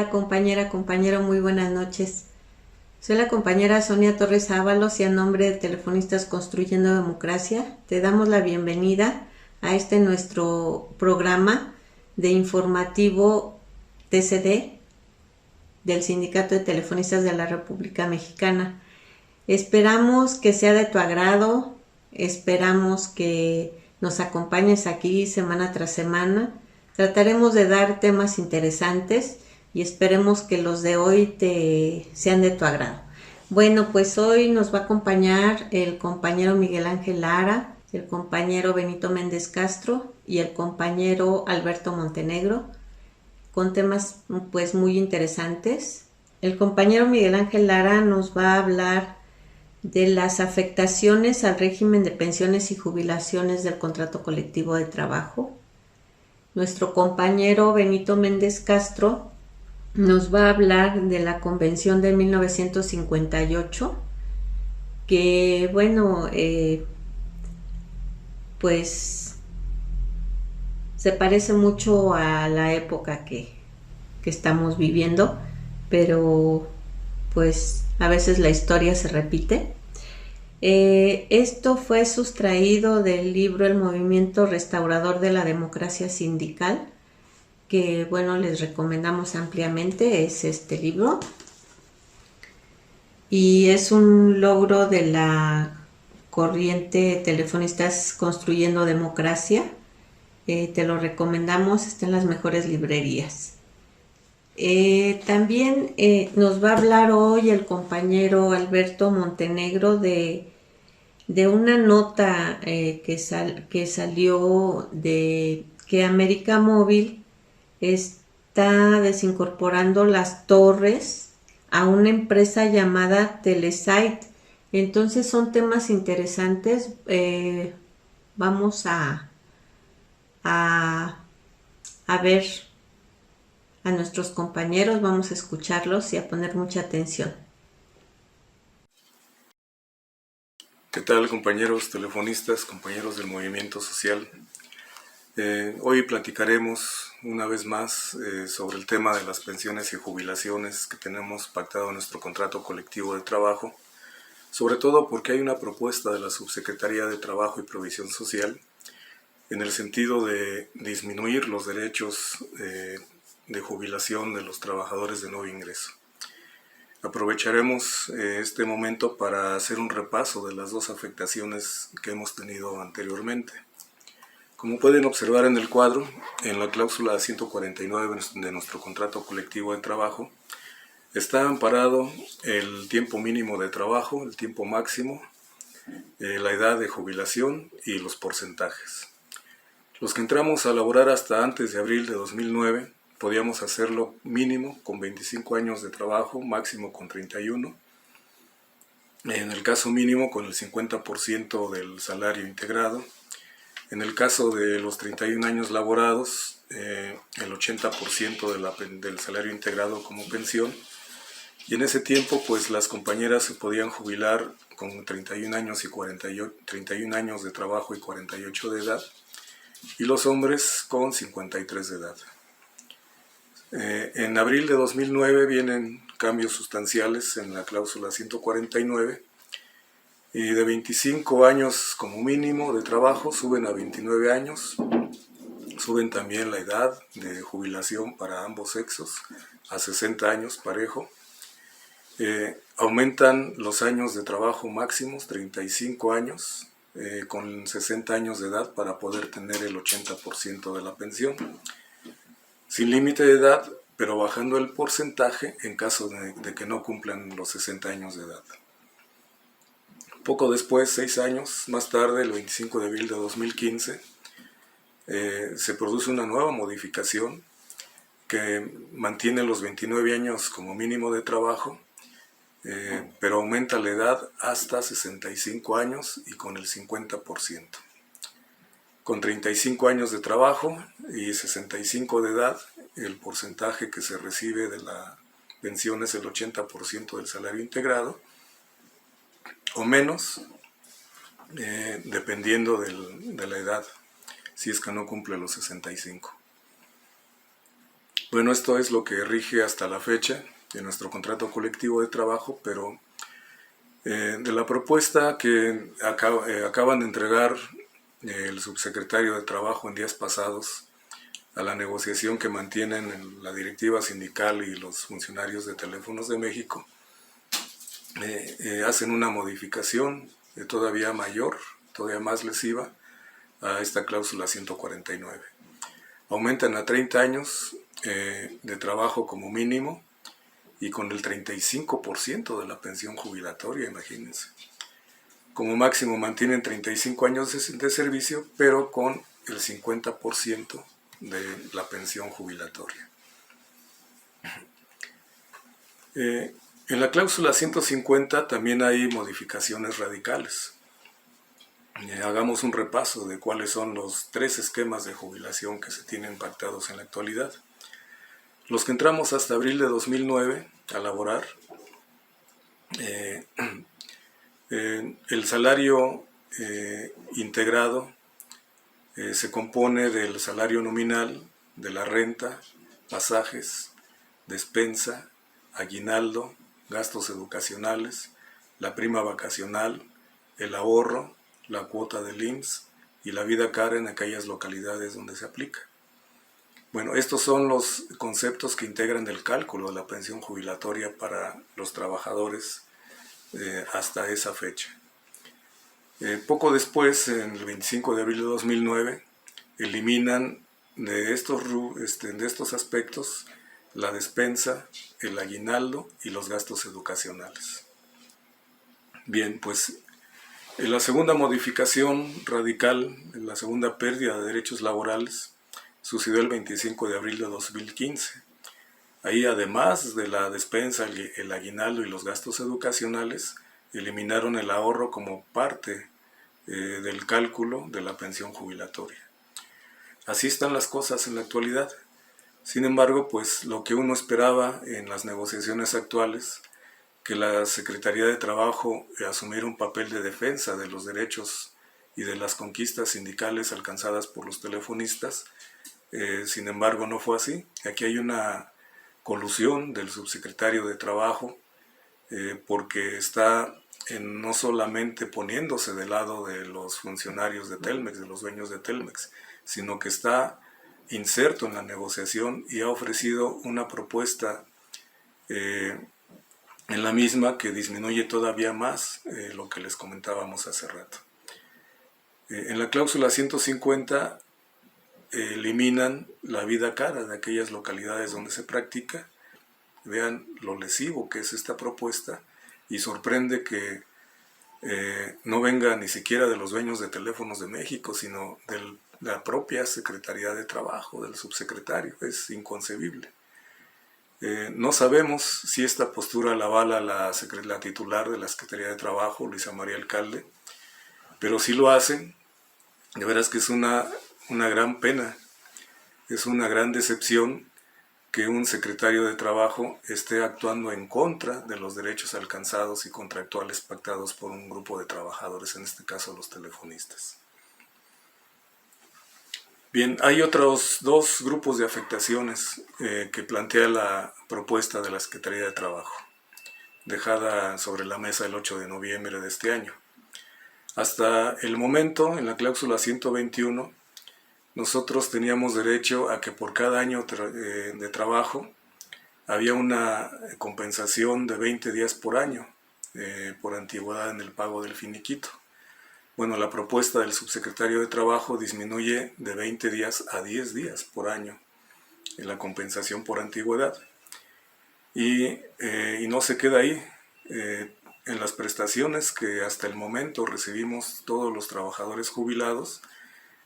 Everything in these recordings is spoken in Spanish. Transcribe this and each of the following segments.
Hola compañera, compañero, muy buenas noches. Soy la compañera Sonia Torres Ábalos y a nombre de Telefonistas Construyendo Democracia te damos la bienvenida a este nuestro programa de informativo TCD del Sindicato de Telefonistas de la República Mexicana. Esperamos que sea de tu agrado, esperamos que nos acompañes aquí semana tras semana. Trataremos de dar temas interesantes y esperemos que los de hoy sean de tu agrado. Bueno, pues hoy nos va a acompañar el compañero Miguel Ángel Lara, el compañero Benito Méndez Castro y el compañero Alberto Montenegro, con temas pues muy interesantes. El compañero Miguel Ángel Lara nos va a hablar de las afectaciones al régimen de pensiones y jubilaciones del contrato colectivo de trabajo. Nuestro compañero Benito Méndez Castro nos va a hablar de la Convención de 1958, que bueno, pues se parece mucho a la época que estamos viviendo, pero pues a veces la historia se repite. Esto fue sustraído del libro El Movimiento Restaurador de la Democracia Sindical, que bueno, les recomendamos ampliamente, es este libro. Y es un logro de la corriente Telefonistas Construyendo Democracia. Te lo recomendamos, está en las mejores librerías. También nos va a hablar hoy el compañero Alberto Montenegro de una nota que salió de que América Móvil está desincorporando las torres a una empresa llamada Telesite. Entonces son temas interesantes. Vamos a, a ver a nuestros compañeros, vamos a escucharlos y a poner mucha atención. ¿Qué tal, compañeros telefonistas, compañeros del movimiento social? Hoy platicaremos una vez más sobre el tema de las pensiones y jubilaciones que tenemos pactado en nuestro contrato colectivo de trabajo, sobre todo porque hay una propuesta de la Subsecretaría de Trabajo y Provisión Social en el sentido de disminuir los derechos de jubilación de los trabajadores de nuevo ingreso. Aprovecharemos este momento para hacer un repaso de las dos afectaciones que hemos tenido anteriormente. Como pueden observar en el cuadro, en la cláusula 149 de nuestro contrato colectivo de trabajo, está amparado el tiempo mínimo de trabajo, el tiempo máximo, la edad de jubilación y los porcentajes. Los que entramos a laborar hasta antes de abril de 2009, podíamos hacerlo mínimo con 25 años de trabajo, máximo con 31. En el caso mínimo con el 50% del salario integrado. En el caso de los 31 años laborados, el 80% del salario integrado como pensión. Y en ese tiempo, pues las compañeras se podían jubilar con 31 años, 31 años de trabajo y 48 de edad. Y los hombres con 53 de edad. En abril de 2009 vienen cambios sustanciales en la cláusula 149 y de 25 años como mínimo de trabajo suben a 29 años, suben también la edad de jubilación para ambos sexos a 60 años parejo, aumentan los años de trabajo máximos, 35 años, con 60 años de edad para poder tener el 80% de la pensión. Sin límite de edad, pero bajando el porcentaje en caso de que no cumplan los 60 años de edad. Poco después, 6 años más tarde, el 25 de abril de 2015, se produce una nueva modificación que mantiene los 29 años como mínimo de trabajo, pero aumenta la edad hasta 65 años y con el 50%. Con 35 años de trabajo y 65 de edad, el porcentaje que se recibe de la pensión es el 80% del salario integrado, o menos, dependiendo de la edad, si es que no cumple los 65. Bueno, esto es lo que rige hasta la fecha en nuestro contrato colectivo de trabajo, pero de la propuesta que acaban de entregar el subsecretario de Trabajo en días pasados a la negociación que mantienen la directiva sindical y los funcionarios de Teléfonos de México, hacen una modificación todavía mayor, todavía más lesiva a esta cláusula 149. Aumentan a 30 años de trabajo como mínimo y con el 35% de la pensión jubilatoria, imagínense. Como máximo mantienen 35 años de servicio, pero con el 50% de la pensión jubilatoria. En la cláusula 150 también hay modificaciones radicales. Hagamos un repaso de cuáles son los 3 esquemas de jubilación que se tienen pactados en la actualidad. Los que entramos hasta abril de 2009 a laborar, el salario integrado se compone del salario nominal, de la renta, pasajes, despensa, aguinaldo, gastos educacionales, la prima vacacional, el ahorro, la cuota del IMSS y la vida cara en aquellas localidades donde se aplica. Bueno, estos son los conceptos que integran el cálculo de la pensión jubilatoria para los trabajadores hasta esa fecha. Poco después, en el 25 de abril de 2009, eliminan de estos aspectos la despensa, el aguinaldo y los gastos educacionales. Bien, pues la segunda modificación radical, la segunda pérdida de derechos laborales, sucedió el 25 de abril de 2015. Ahí, además de la despensa, el aguinaldo y los gastos educacionales, eliminaron el ahorro como parte del cálculo de la pensión jubilatoria. Así están las cosas en la actualidad. Sin embargo, pues lo que uno esperaba en las negociaciones actuales, que la Secretaría de Trabajo asumiera un papel de defensa de los derechos y de las conquistas sindicales alcanzadas por los telefonistas, sin embargo no fue así. Aquí hay una colusión del subsecretario de Trabajo porque está no solamente poniéndose del lado de los funcionarios de Telmex, de los dueños de Telmex, sino que está inserto en la negociación y ha ofrecido una propuesta en la misma que disminuye todavía más lo que les comentábamos hace rato. En la cláusula 150 eliminan la vida cara de aquellas localidades donde se practica. Vean lo lesivo que es esta propuesta y sorprende que no venga ni siquiera de los dueños de Teléfonos de México, sino de la propia Secretaría de Trabajo, del subsecretario. Es inconcebible. No sabemos si esta postura la avala la titular de la Secretaría de Trabajo, Luisa María Alcalde, pero si lo hacen, de veras que es una gran pena, es una gran decepción que un secretario de Trabajo esté actuando en contra de los derechos alcanzados y contractuales pactados por un grupo de trabajadores, en este caso los telefonistas. Bien, hay otros 2 grupos de afectaciones que plantea la propuesta de la Secretaría de Trabajo, dejada sobre la mesa el 8 de noviembre de este año. Hasta el momento, en la cláusula 121, nosotros teníamos derecho a que por cada año de trabajo había una compensación de 20 días por año por antigüedad en el pago del finiquito. Bueno, la propuesta del subsecretario de Trabajo disminuye de 20 días a 10 días por año en la compensación por antigüedad. Y no se queda ahí. En las prestaciones que hasta el momento recibimos todos los trabajadores jubilados,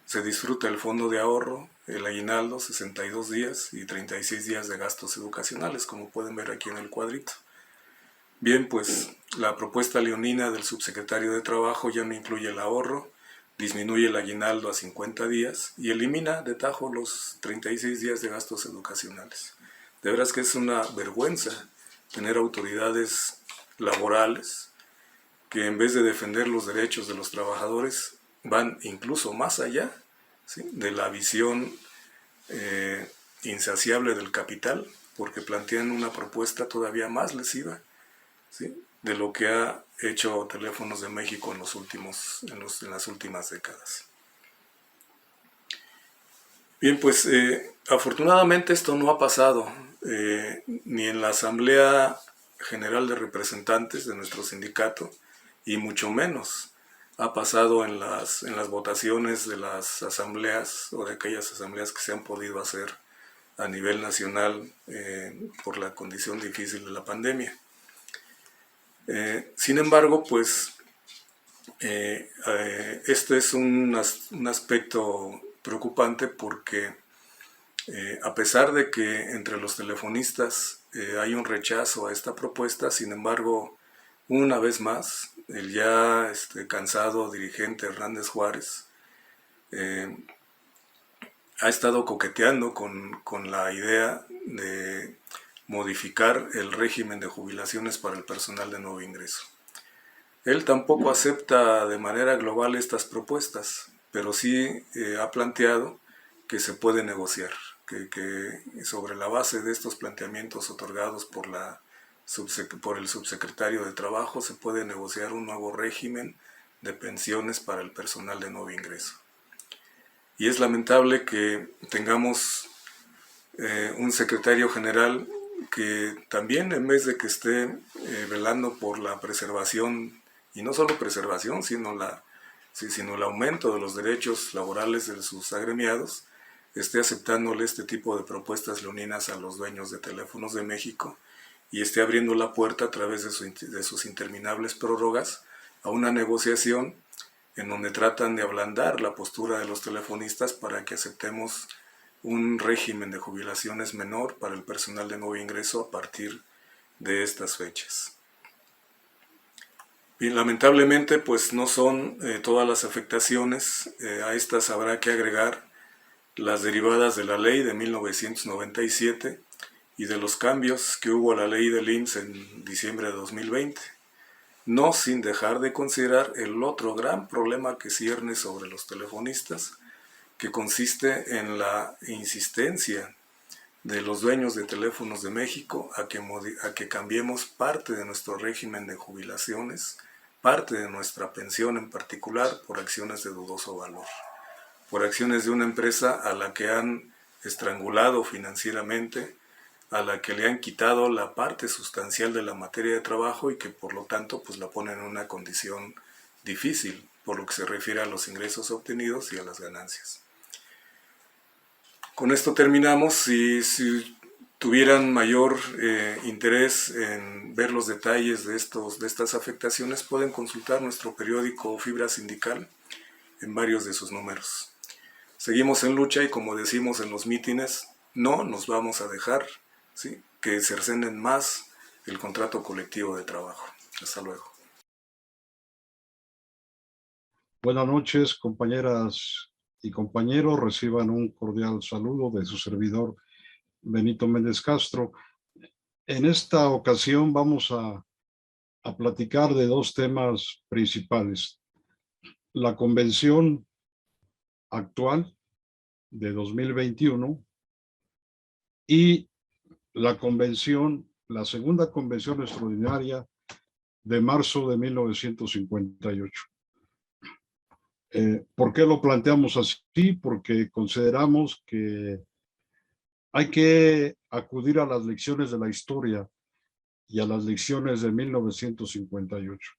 se disfruta el fondo de ahorro, el aguinaldo, 62 días y 36 días de gastos educacionales, como pueden ver aquí en el cuadrito. Bien, pues la propuesta leonina del subsecretario de Trabajo ya no incluye el ahorro, disminuye el aguinaldo a 50 días y elimina de tajo los 36 días de gastos educacionales. De veras que es una vergüenza tener autoridades laborales que en vez de defender los derechos de los trabajadores van incluso más allá, ¿sí?, de la visión insaciable del capital, porque plantean una propuesta todavía más lesiva, ¿sí?, de lo que ha hecho Teléfonos de México en las últimas décadas. Bien, pues afortunadamente esto no ha pasado ni en la Asamblea General de Representantes de nuestro sindicato, y mucho menos ha pasado en las votaciones de las asambleas o de aquellas asambleas que se han podido hacer a nivel nacional por la condición difícil de la pandemia. Sin embargo, pues este es un aspecto preocupante porque a pesar de que entre los telefonistas hay un rechazo a esta propuesta, sin embargo, una vez más, el ya cansado dirigente Hernández Juárez ha estado coqueteando con la idea de modificar el régimen de jubilaciones para el personal de nuevo ingreso. Él tampoco acepta de manera global estas propuestas, pero sí ha planteado que se puede negociar, que sobre la base de estos planteamientos otorgados por el subsecretario de Trabajo se puede negociar un nuevo régimen de pensiones para el personal de nuevo ingreso. Y es lamentable que tengamos un secretario general que también, en vez de que esté velando por la preservación, y no solo preservación, sino el aumento de los derechos laborales de sus agremiados, esté aceptándole este tipo de propuestas leoninas a los dueños de Teléfonos de México y esté abriendo la puerta a través de sus interminables prórrogas a una negociación en donde tratan de ablandar la postura de los telefonistas para que aceptemos un régimen de jubilaciones menor para el personal de nuevo ingreso a partir de estas fechas. Y lamentablemente, pues no son todas las afectaciones. A estas habrá que agregar las derivadas de la ley de 1997 y de los cambios que hubo a la ley del IMSS en diciembre de 2020. No sin dejar de considerar el otro gran problema que cierne sobre los telefonistas, que consiste en la insistencia de los dueños de Teléfonos de México a que cambiemos parte de nuestro régimen de jubilaciones, parte de nuestra pensión en particular, por acciones de dudoso valor, por acciones de una empresa a la que han estrangulado financieramente, a la que le han quitado la parte sustancial de la materia de trabajo y que por lo tanto pues la ponen en una condición difícil por lo que se refiere a los ingresos obtenidos y a las ganancias. Con esto terminamos. Si tuvieran mayor interés en ver los detalles de estas afectaciones, pueden consultar nuestro periódico Fibra Sindical en varios de sus números. Seguimos en lucha y, como decimos en los mítines, no nos vamos a dejar, ¿sí?, que cercenen más el contrato colectivo de trabajo. Hasta luego. Buenas noches, compañeras y compañeros. Reciban un cordial saludo de su servidor Benito Méndez Castro. En esta ocasión vamos a platicar de dos temas principales: la convención actual de 2021 y la segunda convención extraordinaria de marzo de 1958. ¿Por qué lo planteamos así? Porque consideramos que hay que acudir a las lecciones de la historia y a las lecciones de 1958,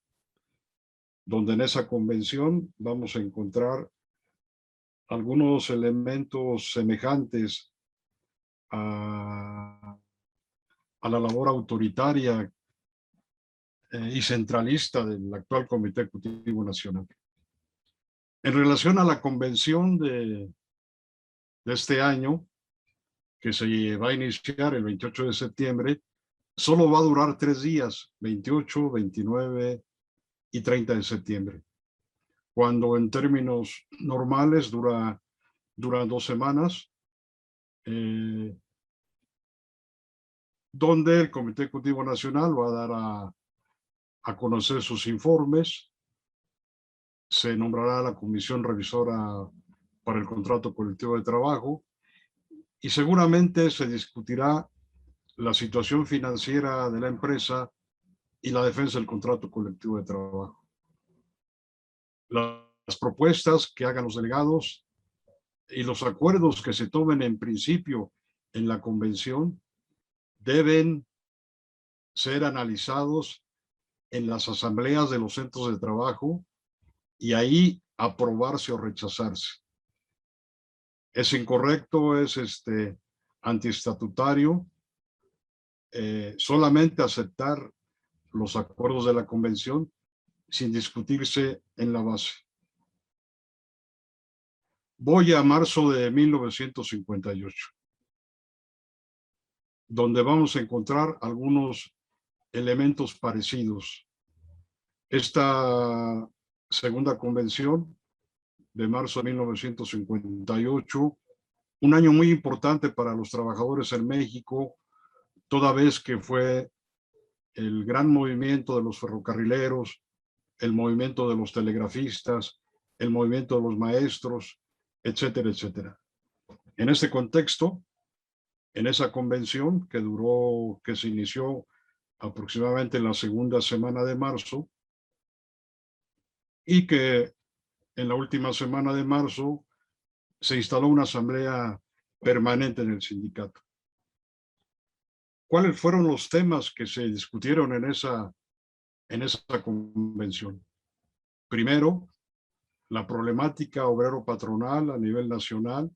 donde en esa convención vamos a encontrar algunos elementos semejantes a la labor autoritaria y centralista del actual Comité Ejecutivo Nacional. En relación a la convención de este año, que se va a iniciar el 28 de septiembre, solo va a durar 3 días, 28, 29 y 30 de septiembre, cuando en términos normales dura 2 semanas, donde el Comité Ejecutivo Nacional va a dar a conocer sus informes, se nombrará la Comisión Revisora para el Contrato Colectivo de Trabajo y seguramente se discutirá la situación financiera de la empresa y la defensa del contrato colectivo de trabajo. Las propuestas que hagan los delegados y los acuerdos que se tomen en principio en la convención deben ser analizados en las asambleas de los centros de trabajo y ahí aprobarse o rechazarse. Es incorrecto, es antiestatutario, solamente aceptar los acuerdos de la convención sin discutirse en la base. Voy a marzo de 1958, donde vamos a encontrar algunos elementos parecidos. Esta segunda convención de marzo de 1958, un año muy importante para los trabajadores en México, toda vez que fue el gran movimiento de los ferrocarrileros, el movimiento de los telegrafistas, el movimiento de los maestros, etcétera, etcétera. En este contexto, en esa convención que se inició aproximadamente en la segunda semana de marzo y que en la última semana de marzo se instaló una asamblea permanente en el sindicato. ¿Cuáles fueron los temas que se discutieron en esa convención? Primero, la problemática obrero-patronal a nivel nacional,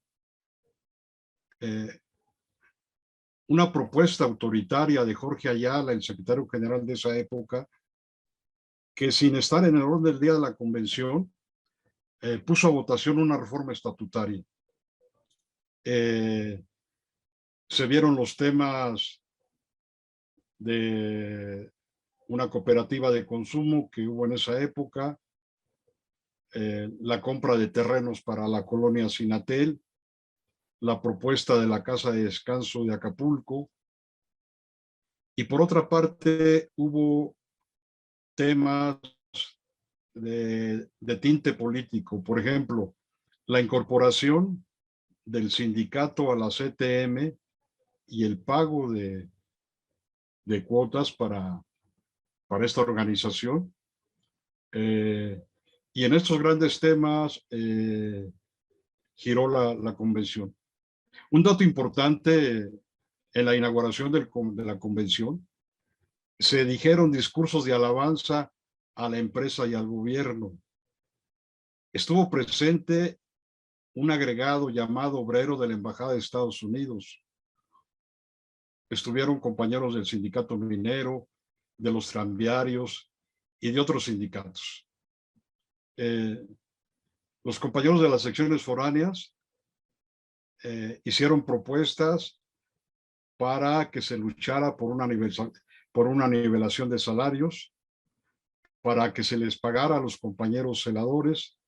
una propuesta autoritaria de Jorge Ayala, el secretario general de esa época, que sin estar en el orden del día de la convención, puso a votación una reforma estatutaria. Se vieron los temas de una cooperativa de consumo que hubo en esa época, la compra de terrenos para la colonia Sinatel, la propuesta de la casa de descanso de Acapulco, y por otra parte hubo temas de tinte político, por ejemplo, la incorporación del sindicato a la CTM y el pago de cuotas para esta organización. Y en estos grandes temas giró la convención. Un dato importante en la inauguración de la convención, se dijeron discursos de alabanza a la empresa y al gobierno. Estuvo presente un agregado llamado obrero de la Embajada de Estados Unidos. Estuvieron compañeros del sindicato minero, de los tranviarios y de otros sindicatos. Los compañeros de las secciones foráneas hicieron propuestas para que se luchara por una nivelación de salarios, para que se les pagara a los compañeros celadores.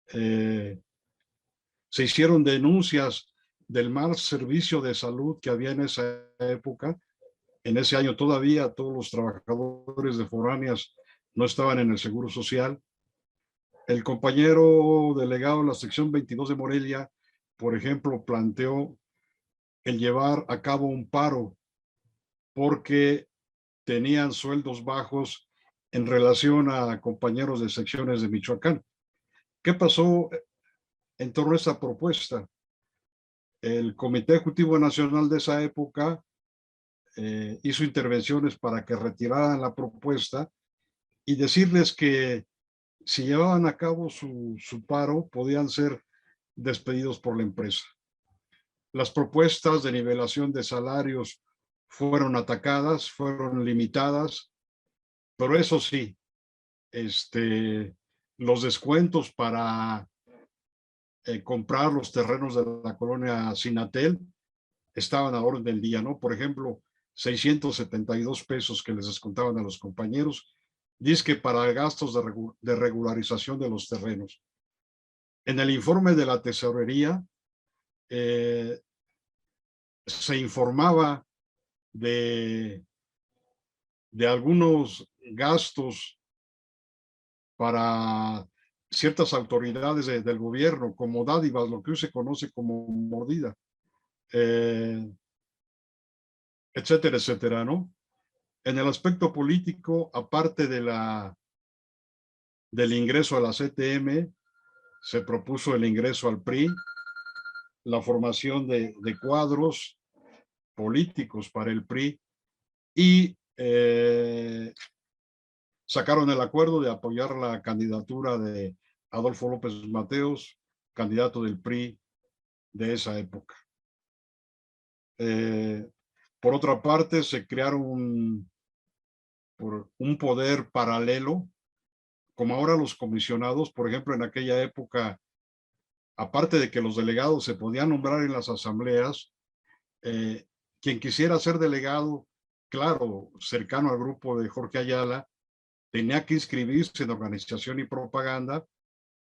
Se hicieron denuncias del mal servicio de salud que había en esa época. En ese año todavía todos los trabajadores de foráneas no estaban en el Seguro Social. El compañero delegado de la sección 22 de Morelia, por ejemplo, planteó el llevar a cabo un paro porque tenían sueldos bajos en relación a compañeros de secciones de Michoacán. ¿Qué pasó en torno a esta propuesta? El Comité Ejecutivo Nacional de esa época hizo intervenciones para que retiraran la propuesta y decirles que si llevaban a cabo su paro, podían ser despedidos por la empresa. Las propuestas de nivelación de salarios fueron atacadas, fueron limitadas, pero eso sí, los descuentos para comprar los terrenos de la colonia Sinatel estaban a orden del día, ¿no? Por ejemplo, 672 pesos que les descontaban a los compañeros, dizque para gastos de regularización de los terrenos. En el informe de la tesorería se informaba de algunos gastos para ciertas autoridades del gobierno como dádivas, lo que hoy se conoce como mordida. etcétera, etcétera, ¿no? En el aspecto político, aparte del ingreso a la CTM, se propuso el ingreso al PRI, la formación de cuadros políticos para el PRI y sacaron el acuerdo de apoyar la candidatura de Adolfo López Mateos, candidato del PRI de esa época. Por otra parte, se crearon un poder paralelo, como ahora los comisionados, por ejemplo, en aquella época, aparte de que los delegados se podían nombrar en las asambleas, quien quisiera ser delegado, claro, cercano al grupo de Jorge Ayala, tenía que inscribirse en organización y propaganda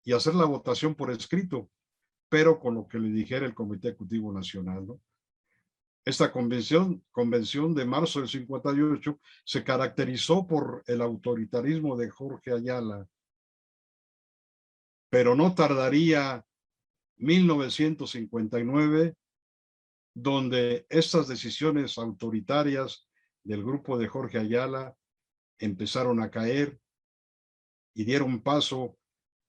y hacer la votación por escrito, pero con lo que le dijera el Comité Ejecutivo Nacional, ¿no? Esta convención de marzo del 58 se caracterizó por el autoritarismo de Jorge Ayala, pero no tardaría 1959, donde estas decisiones autoritarias del grupo de Jorge Ayala empezaron a caer y dieron paso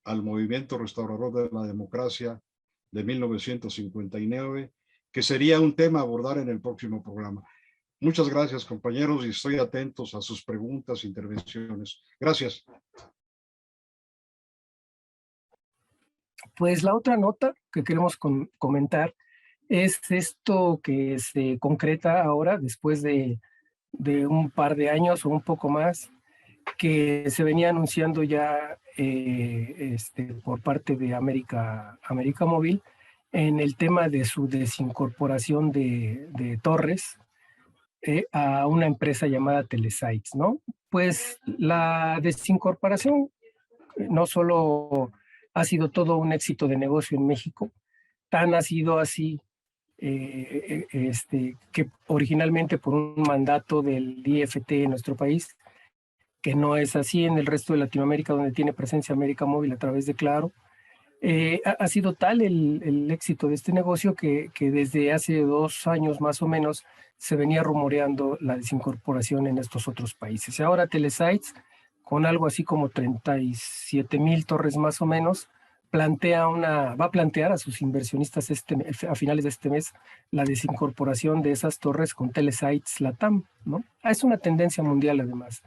al movimiento restaurador de la democracia de 1959, que sería un tema a abordar en el próximo programa. Muchas gracias, compañeros, y estoy atentos a sus preguntas e intervenciones. Gracias. Pues la otra nota que queremos comentar es esto que se concreta ahora, después de un par de años o un poco más, que se venía anunciando ya por parte de América Móvil en el tema de su desincorporación de torres a una empresa llamada Telesites, ¿no? Pues la desincorporación no solo ha sido todo un éxito de negocio en México, tan ha sido así que originalmente por un mandato del IFT en nuestro país, que no es así en el resto de Latinoamérica, donde tiene presencia América Móvil a través de Claro. Ha sido tal el éxito de este negocio que desde hace 2 años más o menos se venía rumoreando la desincorporación en estos otros países. Y ahora Telesites, con algo así como 37,000 torres más o menos, va a plantear a sus inversionistas a finales de este mes la desincorporación de esas torres con Telesites Latam, ¿no? Es una tendencia mundial además.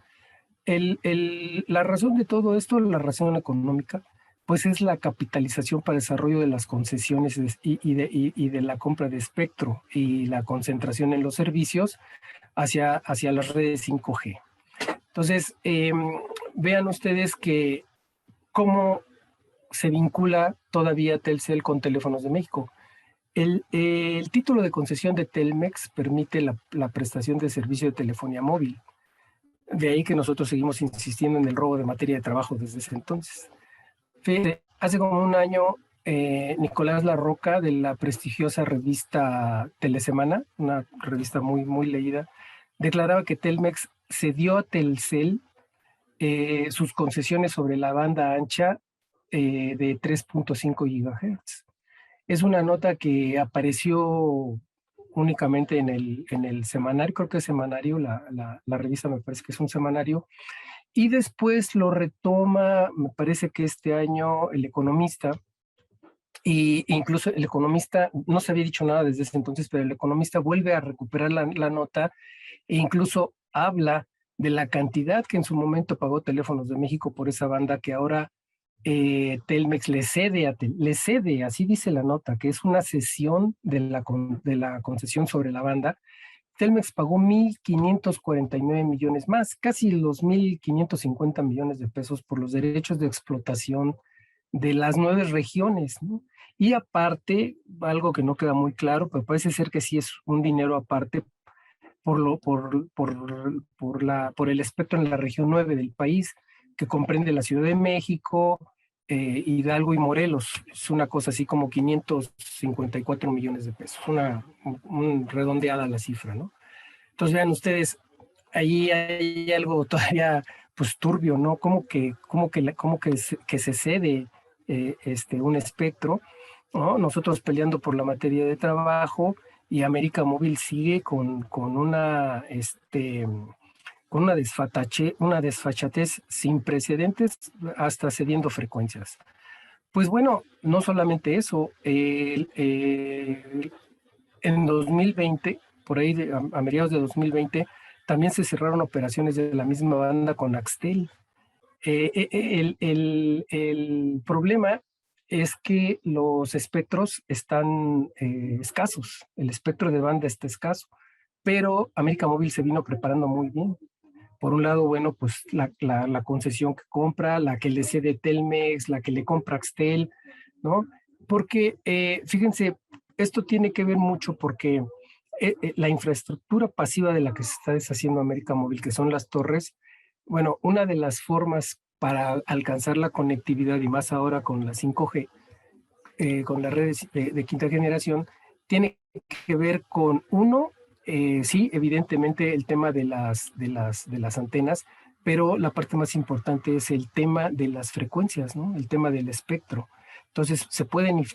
La razón de todo esto, la razón económica, pues es la capitalización para desarrollo de las concesiones y de la compra de espectro y la concentración en los servicios hacia las redes 5G. Entonces, vean ustedes que cómo se vincula todavía Telcel con Teléfonos de México. El título de concesión de Telmex permite la prestación de servicio de telefonía móvil. De ahí que nosotros seguimos insistiendo en el robo de materia de trabajo desde ese entonces. Hace como un año, Nicolás Larroca, de la prestigiosa revista Telesemana, una revista muy, muy leída, declaraba que Telmex cedió a Telcel sus concesiones sobre la banda ancha de 3.5 GHz. Es una nota que apareció únicamente en el semanario, creo que es semanario, la revista me parece que es un semanario, y después lo retoma, me parece que este año, El Economista, e incluso El Economista, no se había dicho nada desde ese entonces, pero El Economista vuelve a recuperar la nota e incluso habla de la cantidad que en su momento pagó Teléfonos de México por esa banda que ahora Telmex le cede, así dice la nota, que es una cesión de la concesión sobre la banda. Telmex pagó 1,549 millones más, casi los 1,550 millones de pesos por los derechos de explotación de las 9 regiones, ¿no? Y aparte, algo que no queda muy claro, pero parece ser que sí es un dinero aparte por el espectro en la región 9 del país, que comprende la Ciudad de México, Hidalgo y Morelos. Es una cosa así como 554 millones de pesos, redondeada la cifra, ¿no? Entonces vean ustedes, ahí hay algo todavía pues turbio, ¿no? Que se cede un espectro, ¿no? Nosotros peleando por la materia de trabajo y América Móvil sigue con una desfachatez sin precedentes, hasta cediendo frecuencias. Pues bueno, no solamente eso, en 2020, por ahí a mediados de 2020, también se cerraron operaciones de la misma banda con Axtel. El problema es que los espectros están escasos, el espectro de banda está escaso, pero América Móvil se vino preparando muy bien. Por un lado, bueno, pues la concesión que compra, la que le cede Telmex, la que le compra Axtel, ¿no? Porque, fíjense, esto tiene que ver mucho porque la infraestructura pasiva de la que se está deshaciendo América Móvil, que son las torres, bueno, una de las formas para alcanzar la conectividad, y más ahora con la 5G, con las redes de quinta generación, tiene que ver con uno, sí, evidentemente el tema de las antenas, pero la parte más importante es el tema de las frecuencias, ¿no? El tema del espectro. Entonces, se pueden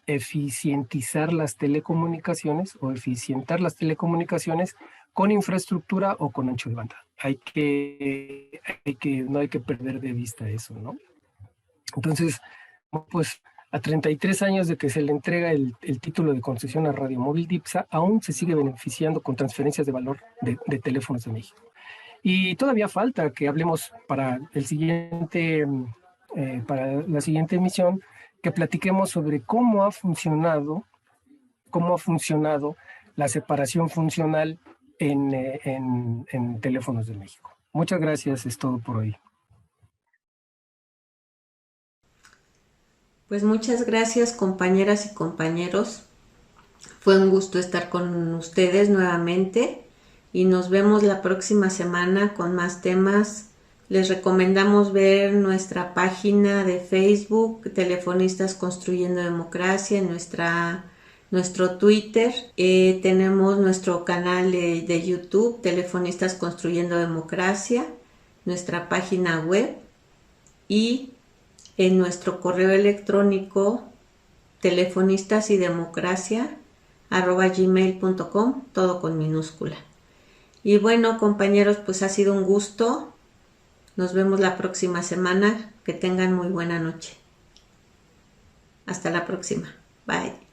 eficientizar las telecomunicaciones o eficientar las telecomunicaciones con infraestructura o con ancho de banda. No hay que perder de vista eso, ¿no? Entonces, pues a 33 años de que se le entrega el título de concesión a Radio Móvil DIPSA, aún se sigue beneficiando con transferencias de valor de teléfonos de México. Y todavía falta que hablemos para la siguiente emisión, que platiquemos sobre cómo ha funcionado la separación funcional en teléfonos de México. Muchas gracias, es todo por hoy. Pues muchas gracias, compañeras y compañeros. Fue un gusto estar con ustedes nuevamente y nos vemos la próxima semana con más temas. Les recomendamos ver nuestra página de Facebook, Telefonistas Construyendo Democracia, en nuestro Twitter. Tenemos nuestro canal de YouTube, Telefonistas Construyendo Democracia, nuestra página web y en nuestro correo electrónico telefonistasidemocracia@gmail.com, todo con minúscula. Y bueno, compañeros, pues ha sido un gusto. Nos vemos la próxima semana. Que tengan muy buena noche. Hasta la próxima. Bye.